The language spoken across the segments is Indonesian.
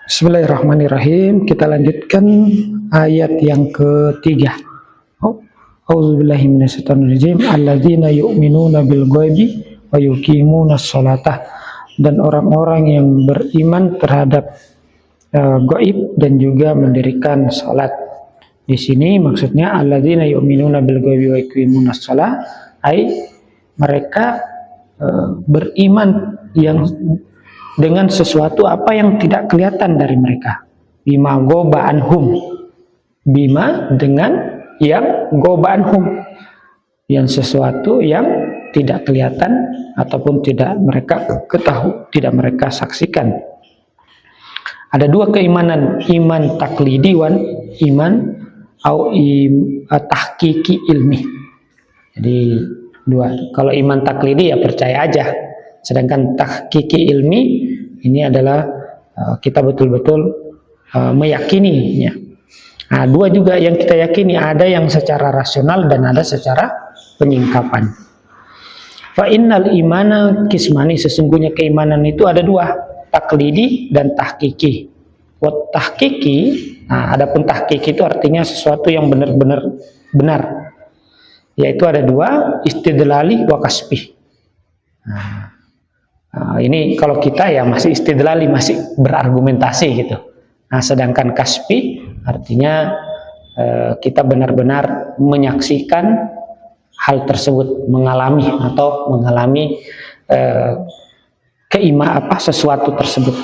Bismillahirrahmanirrahim. Kita lanjutkan ayat yang ketiga. A'udzubillahi minasyaitonirrajim. Alladzina yu'minuna bil ghaibi wa yuqimunas sholata. Dan orang-orang yang beriman terhadap gaib dan juga mendirikan salat. Di sini maksudnya alladzina yu'minuna bil ghaibi wa yuqimunas shalah, ai mereka beriman yang dengan sesuatu apa yang tidak kelihatan dari mereka. Bima goba anhum, bima dengan yang goba anhum, yang sesuatu yang tidak kelihatan ataupun tidak mereka ketahui, tidak mereka saksikan. Ada dua keimanan, iman taklidi wan iman au tahqiqi ilmi. Jadi dua. Kalau iman taklidi ya percaya aja, sedangkan tahqiqi ilmi ini adalah kita betul-betul meyakininya. Nah, dua juga yang kita yakini, ada yang secara rasional dan ada secara penyingkapan. Fa innal imana kismani, sesungguhnya keimanan itu ada dua, taklidi dan tahqiqi. Wa tahqiqi, nah adapun tahqiqi itu artinya sesuatu yang benar-benar benar. Yaitu ada dua, istidlali wa kasbi. Ini kalau kita ya masih istidlali, masih berargumentasi gitu. Nah, sedangkan kasbi artinya kita benar-benar menyaksikan hal tersebut, mengalami atau mengalami sesuatu tersebut.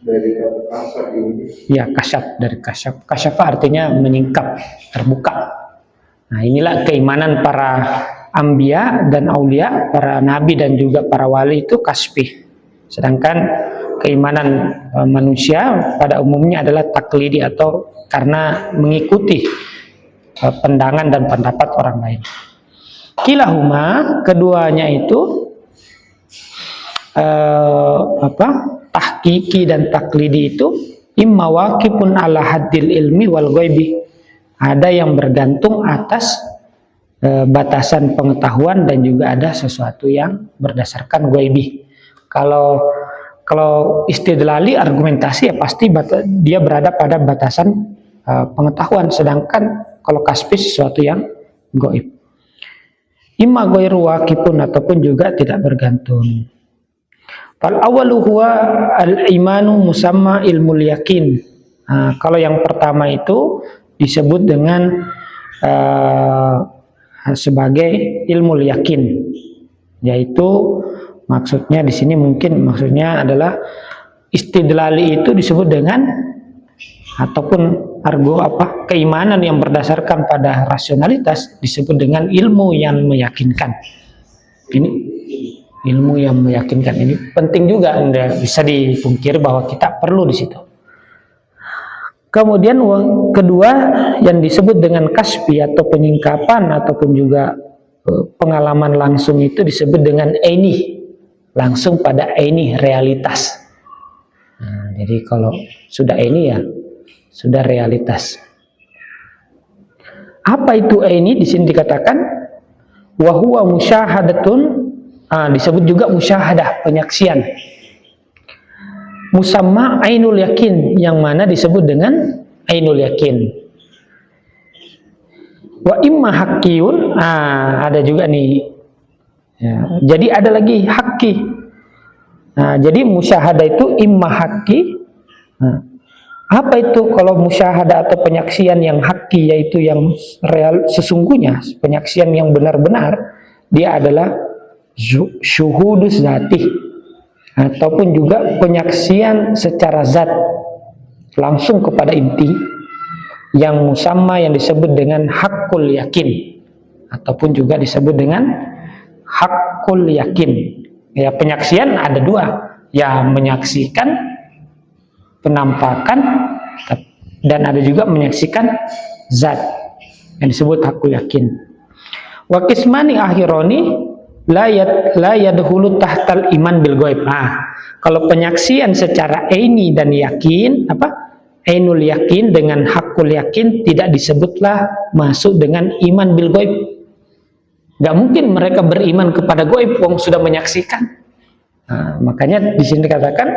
Dari kasab ini. Ya, kasyaf, dari kasyaf. Kasyaf artinya menyingkap, terbuka. Nah, inilah keimanan para Anbiya dan Aulia, para nabi dan juga para wali itu kasbi. Sedangkan keimanan manusia pada umumnya adalah taklidi atau karena mengikuti pandangan dan pendapat orang lain. Kilahuma, keduanya itu tahqiqi dan taklidi itu imma waqifun ala haddil ilmi wal ghaibi. Ada yang bergantung atas batasan pengetahuan dan juga ada sesuatu yang berdasarkan ghaibi. Kalau istidlali argumentasi ya pasti dia berada pada batasan pengetahuan, sedangkan kalau kasbi sesuatu yang gaib. Imma ghairu waqifun ataupun juga tidak bergantung. Fal awwalu huwa al-imanu musamma ilmul yakin. Kalau yang pertama itu disebut dengan sebagai ilmu yakin, yaitu maksudnya di sini mungkin maksudnya adalah istidlali itu disebut dengan ataupun keimanan yang berdasarkan pada rasionalitas disebut dengan ilmu yang meyakinkan. Ini ilmu yang meyakinkan ini penting juga, tidak bisa dipungkiri bahwa kita perlu di situ. Kemudian kedua yang disebut dengan kasbi atau penyingkapan ataupun juga pengalaman langsung itu disebut dengan aini, langsung pada aini, realitas. Nah, jadi kalau sudah aini ya sudah realitas. Apa itu aini? Di sini dikatakan wa huwa musyahadatun, disebut juga musyahadah, penyaksian. Musamma ainul yakin, yang mana disebut dengan ainul yakin. Wa imma haqqiyun, ada juga nih ya, jadi ada lagi haqqi. Jadi musyahadah itu imma haqqi. Apa itu kalau musyahadah atau penyaksian yang haqqi, yaitu yang real, sesungguhnya penyaksian yang benar-benar, dia adalah syuhudus zati, ataupun juga penyaksian secara zat langsung kepada inti, yang musamma yang disebut dengan hakul yakin ataupun juga disebut dengan hakul yakin. Ya, penyaksian ada dua, ya menyaksikan penampakan dan ada juga menyaksikan zat yang disebut hakul yakin. Wa qismani akhironi la yadkhulu tahtal iman bil ghaib. Kalau penyaksian secara aini dan yakin, ainul yakin dengan hakul yakin tidak disebutlah masuk dengan iman bil ghaib. Gak mungkin mereka beriman kepada ghaib wong sudah menyaksikan. Makanya di sini dikatakan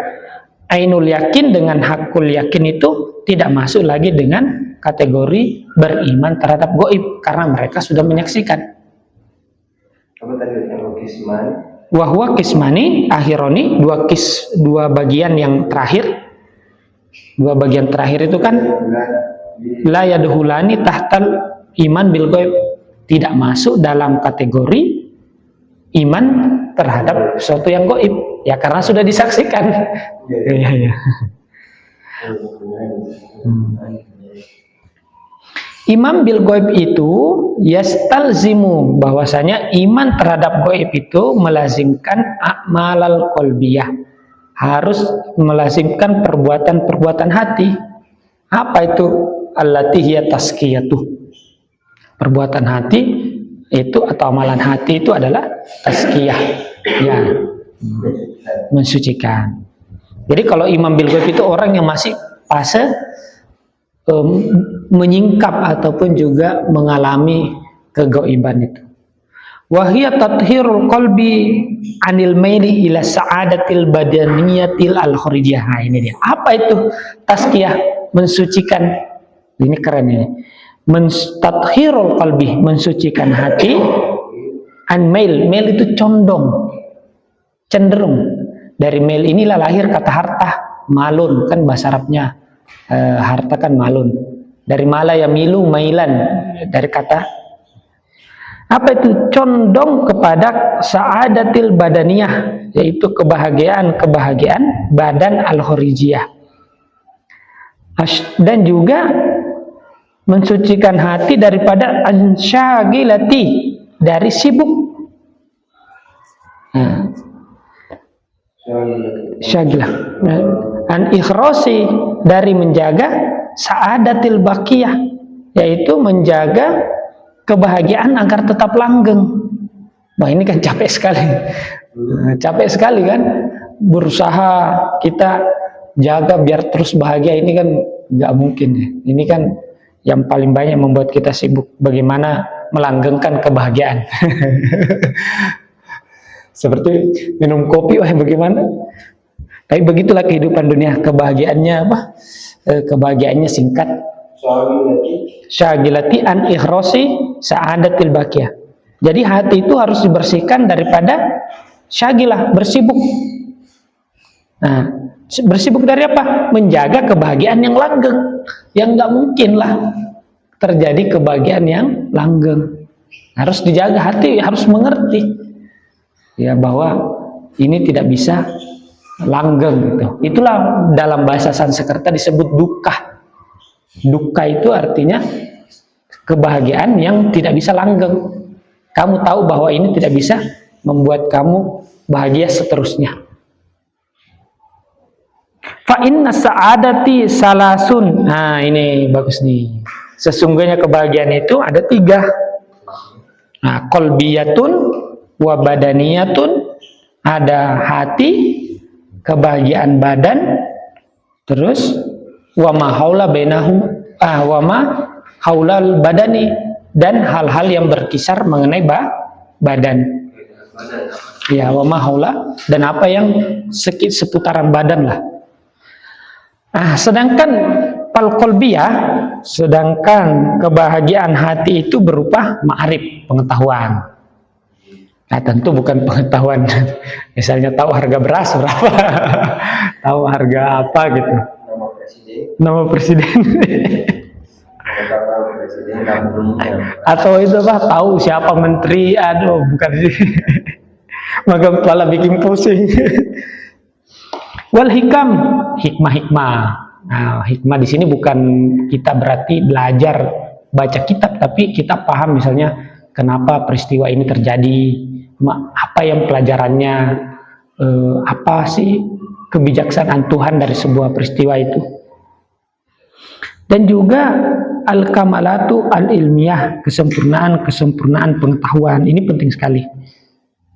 ainul yakin dengan hakul yakin itu tidak masuk lagi dengan kategori beriman terhadap gaib karena mereka sudah menyaksikan. Apa tadi yang kisman? Wahwa kismani akhironi, dua bagian yang terakhir. Dua bagian terakhir itu kan la yadkhulani tahtal iman bil ghaib, tidak masuk dalam kategori iman terhadap sesuatu yang gaib ya karena sudah disaksikan. Ya. Iman bil ghaib itu yastalzimu, bahwasanya iman terhadap gaib itu melazimkan a'malal qalbiyah, harus melazimkan perbuatan-perbuatan hati. Apa itu? Allati hiya tazkiyatuh. Perbuatan hati itu atau amalan hati itu adalah tazkiyah, ya, mensucikan. Jadi kalau imam bil ghaib itu orang yang masih fase menyingkap ataupun juga mengalami kegaiban itu. Wahia tathhirul qalbi anil maili ila sa'adatil badaniyatil al-kharijiyah. Nah, ini dia. Apa itu tazkiyah? Mensucikan. Ini keren ini. Tathhirul qalbi, mensucikan hati, an mail. Mail itu condong, cenderung. Dari mail inilah lahir kata harta, malun, kan bahasa Arabnya harta kan malun. Dari mala ya milu mailan, dari kata apa itu? Condong kepada sa'adatil badaniyah, yaitu kebahagiaan badan al-kharijiyah. Dan juga mensucikan hati daripada ansyagilati, dari sibuk. Syagilah. An ikhrasi, dari menjaga sa'adatil baqiyah, yaitu menjaga kebahagiaan agar tetap langgeng. Wah, ini kan capek sekali. Capek sekali kan, berusaha kita jaga biar terus bahagia, ini kan nggak mungkin ya. Ini kan yang paling banyak membuat kita sibuk bagaimana melanggengkan kebahagiaan. Seperti minum kopi, wah bagaimana? Tapi begitulah kehidupan dunia, kebahagiaannya apa? Kebahagiaannya singkat. Syagilati an ikhrasi sa'adatil baqiyah. Jadi hati itu harus dibersihkan daripada syagilah, bersibuk. Nah, bersibuk dari apa? Menjaga kebahagiaan yang langgeng. Yang nggak mungkin lah terjadi kebahagiaan yang langgeng. Harus dijaga, hati harus mengerti ya bahwa ini tidak bisa langgeng gitu. Itulah dalam bahasa Sanskerta disebut dukkha. Dukkha itu artinya kebahagiaan yang tidak bisa langgeng. Kamu tahu bahwa ini tidak bisa membuat kamu bahagia seterusnya. Fa inna sa'adati salasun. Nah, ini bagus nih. Sesungguhnya kebahagiaan itu ada 3. Nah, qalbiyatun wa badaniyatun, ada hati, kebahagiaan badan, terus wa ma haula bainahum, wa ma haulal badani, dan hal-hal yang berkisar mengenai badan. Ya, wa ma haula, dan apa yang seputaran badan lah. Nah, sedangkan fal qalbiyah, sedangkan kebahagiaan hati itu berupa ma'rif, pengetahuan. Nah, tentu bukan pengetahuan misalnya tahu harga beras berapa, tahu harga apa gitu, nama presiden atau itu apa, tahu siapa menteri, aduh bukan sih. Maka kepala bikin pusing. Wal hikam, hikmah-hikmah. Nah, hikmah di sini bukan kita berarti belajar baca kitab, tapi kita paham misalnya kenapa peristiwa ini terjadi, apa yang pelajarannya, apa sih kebijaksanaan Tuhan dari sebuah peristiwa itu. Dan juga al-kamalatu al-ilmiyah, kesempurnaan pengetahuan. Ini penting sekali,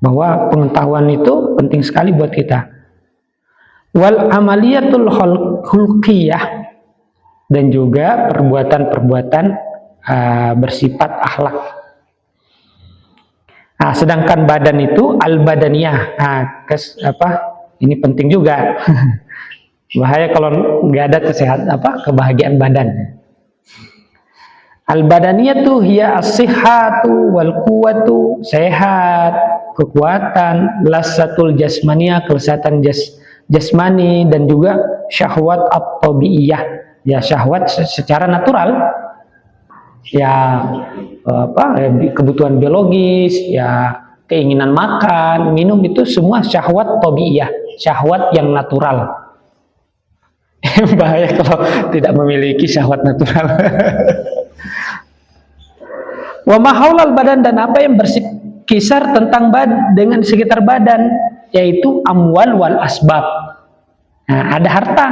bahwa pengetahuan itu penting sekali buat kita. Wal amaliyatul khulqiyah, dan juga perbuatan-perbuatan bersifat akhlak. Nah, sedangkan badan itu al-badaniyah. Nah, ini penting juga. Bahaya kalau nggak ada kebahagiaan badan. Al-badaniyatu hiya as-sihhatu wal quwwatu, sehat, kekuatan, lazzatul jasmaniyah, kelezatan jasmani, dan juga syahwat at-tabiiyah, ya syahwat secara natural, ya kebutuhan biologis, ya keinginan makan, minum, itu semua syahwat tabiiyah, syahwat yang natural. Bahaya kalau tidak memiliki syahwat natural. Wa mahaulal badan, dan apa yang berkisar tentang dengan sekitar badan, yaitu amwal wal asbab. Nah, ada harta,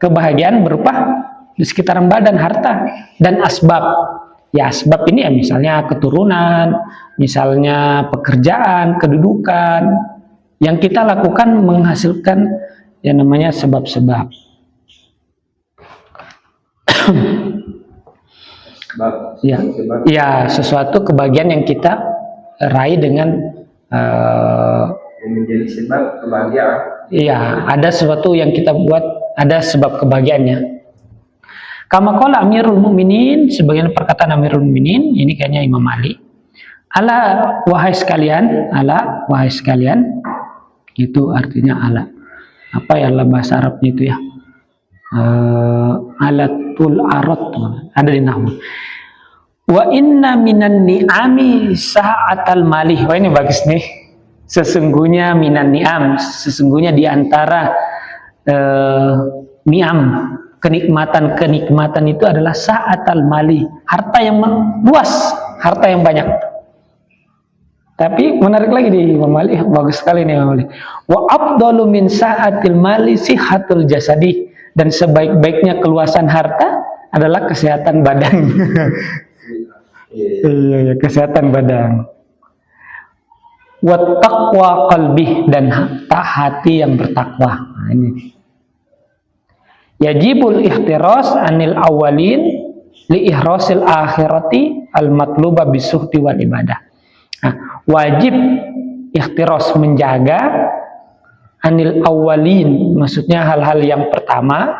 kebahagiaan berupa di sekitaran badan, harta, dan asbab. Ya, asbab ini ya misalnya keturunan, misalnya pekerjaan, kedudukan yang kita lakukan menghasilkan yang namanya sebab-sebab. Ya, sesuatu kebahagiaan yang kita raih dengan menjadi sebab kebahagiaan. Iya, ada sesuatu yang kita buat, ada sebab kebahagiaannya. Kama qala Amirul Mukminin, sebagian perkataan Amirul Mukminin, ini kayaknya Imam Ali. Ala wahai sekalian, itu artinya ala. Apa ya bahasa Arabnya itu ya? Alatul arad, ada di nahwu. Wa inna minan ni'ami sa'atal malih. Wah, ini bagus nih. Sesungguhnya minan ni'am, sesungguhnya di antara ni'am, kenikmatan itu adalah sa'atal malih, harta yang luas, harta yang banyak. Tapi menarik lagi di Imam Malik, bagus sekali nih Imam Malik. Wa afdalu min sa'atil mali sihatul jasadi, dan sebaik-baiknya keluasan harta adalah kesehatan badan. Iya, kesehatan badan. Wa taqwa qalbi, dan hati yang bertakwa. Nah, ini. Yajibul ihtiras anil awalin li ihrasil akhirati al matluba bisuhti wal ibadah. Nah, wajib ikhtiras, menjaga, anil awalin, maksudnya hal-hal yang pertama,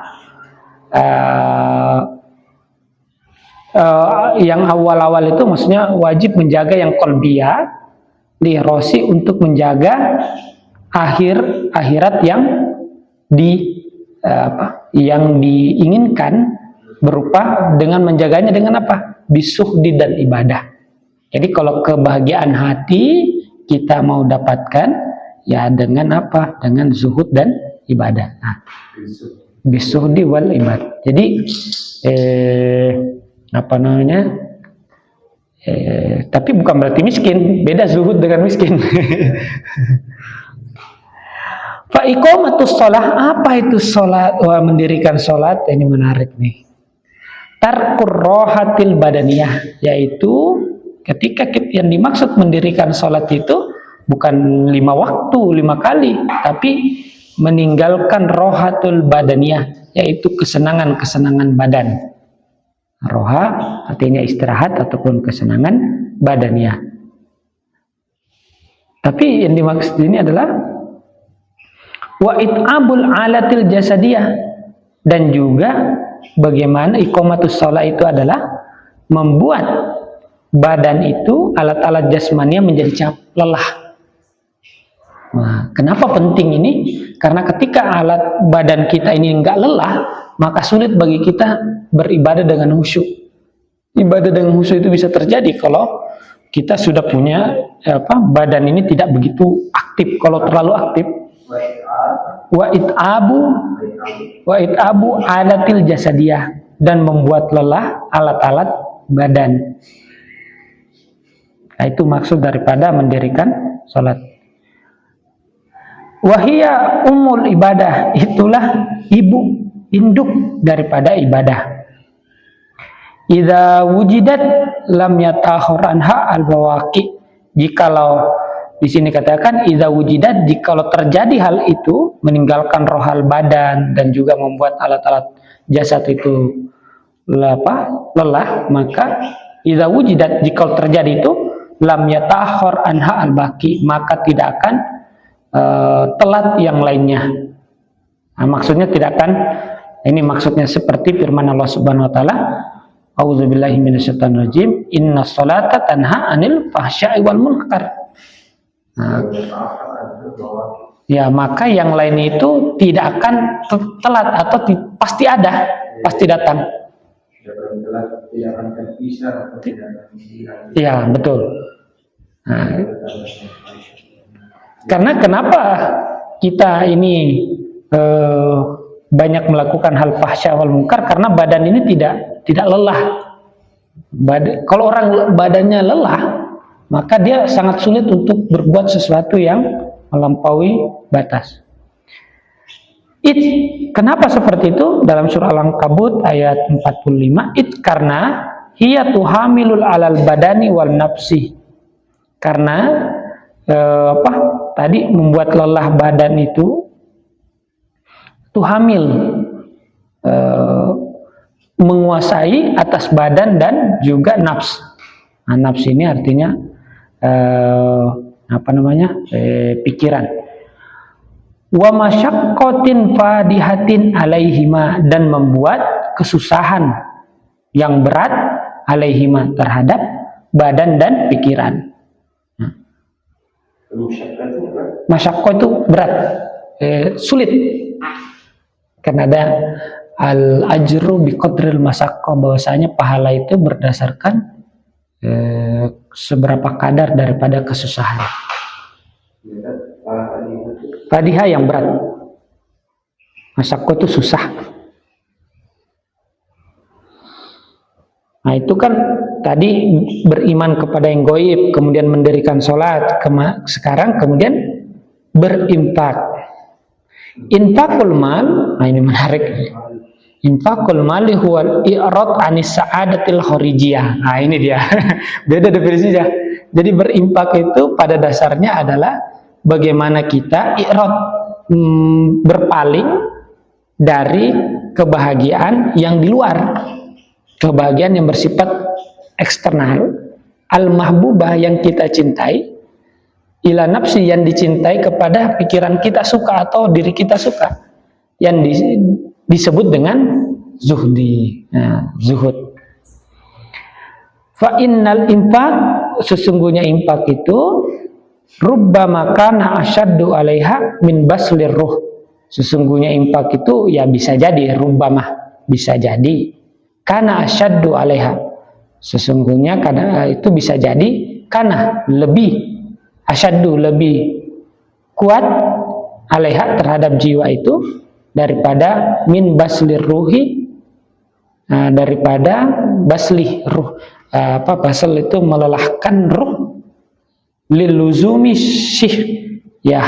yang awal-awal itu maksudnya wajib menjaga yang qalbiyah, lirosi, untuk menjaga akhirat yang yang diinginkan, berupa dengan menjaganya dengan apa? Bisuhdi dan ibadah. Jadi kalau kebahagiaan hati kita mau dapatkan, ya dengan apa? Dengan zuhud dan ibadah. Nah, bisuhdi wal ibadah. Jadi tapi bukan berarti miskin, beda zuhud dengan miskin. Fa iqamatus shalah, apa itu salat? Wah, mendirikan salat ini menarik nih. Tarkur rohatil badaniyah, yaitu ketika yang dimaksud mendirikan salat itu bukan 5 waktu, 5 kali, tapi meninggalkan rohatul badaniyah, yaitu kesenangan-kesenangan badan. Roha artinya istirahat ataupun kesenangan badaniyah. Tapi yang dimaksud ini adalah wa it'abul alatil jasadiyah, dan juga bagaimana iqamatus shalah itu adalah membuat badan itu, alat-alat jasmania, menjadi lelah. Nah, kenapa penting ini? Karena ketika alat badan kita ini enggak lelah, maka sulit bagi kita beribadah dengan khusyuk. Ibadah dengan khusyuk itu bisa terjadi kalau kita sudah punya badan ini tidak begitu aktif. Kalau terlalu aktif, wa it'abu alatil jasadiyah, dan membuat lelah alat-alat badan. Nah, itu maksud daripada mendirikan salat. Wahia umul ibadah, itulah ibu, induk daripada ibadah. Idza wujidat lam yatahur anha al-bawaqi. Jikalau di sini katakan idza wujidat, jikalau terjadi hal itu, meninggalkan rohal badan dan juga membuat alat-alat jasad itu lelah, maka idza wujidat, jikalau terjadi itu, lam yatahur anha al-baqi, maka tidak akan telat yang lainnya. Nah, maksudnya tidak akan, ini maksudnya seperti firman Allah Subhanahu wa taala, A'udzubillahi minasyaitonirrajim, innas sholata tanha 'anil fahsya'i wal munkar. Nah, ya, maka yang lain itu tidak akan telat atau pasti ada, pasti datang. Tidak akan terpisah, tidak akan hilang. Ya, betul. Nah, karena kenapa kita ini banyak melakukan hal fahsya wal munkar, karena badan ini tidak lelah. Kalau orang badannya lelah, maka dia sangat sulit untuk berbuat sesuatu yang melampaui batas. Kenapa seperti itu? Dalam surah Al-Ankabut ayat 45, karena hiya tuhamilul alal badani wal nafsi. Karena tadi membuat lelah badan itu tuhamil, menguasai atas badan dan juga nafs. Nah, nafs ini artinya pikiran. Wa masyaqqatin fadihatin alaihima, dan membuat kesusahan yang berat alaihima, terhadap badan dan pikiran. Masyaqqah itu berat, sulit. Karena ada al-ajru biqadril masyaqqah, bahwasanya pahala itu berdasarkan seberapa kadar daripada kesusahan. Fadihah yang berat, masyaqqah itu susah. Nah, itu kan tadi beriman kepada yang gaib, kemudian mendirikan sholat, sekarang kemudian berinfak. Infakul mal, nah ini menarik. Infakul mali huwal i'rad anis sa'adatil khorijiyah. Nah ini dia, beda definisinya. Jadi berinfak itu pada dasarnya adalah bagaimana kita i'rad, berpaling dari kebahagiaan yang di luar, kebahagiaan yang bersifat eksternal, al-mahbubah yang kita cintai, ila nafsi yang dicintai, kepada pikiran kita suka atau diri kita suka, yang disebut dengan zuhdi. Nah, zuhud. Fa innal infaq, sesungguhnya infak itu rubbama kana asyaddu 'alaiha min baslir ruh. Sesungguhnya infak itu ya bisa jadi, rubbama bisa jadi, kana asyaddu 'alaiha. Sesungguhnya karena itu bisa jadi karena lebih asyaddu, lebih kuat, 'alaiha terhadap jiwa itu, daripada min baslir ruhi, daripada basli ruh. Basal itu melelahkan ruh, liluzumi syih ya.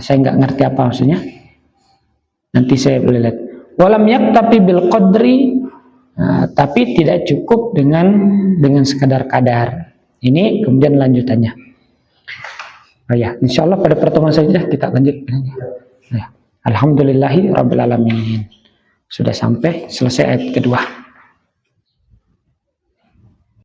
Saya nggak ngerti apa maksudnya, nanti saya boleh lihat. Walam yaktafi bil qadri, tapi tidak cukup dengan sekadar kadar. Ini kemudian lanjutannya. Oh ya, insyaallah pada pertemuan saja kita lanjut. Ya. Alhamdulillahi rabbil alamin. Sudah sampai selesai ayat kedua.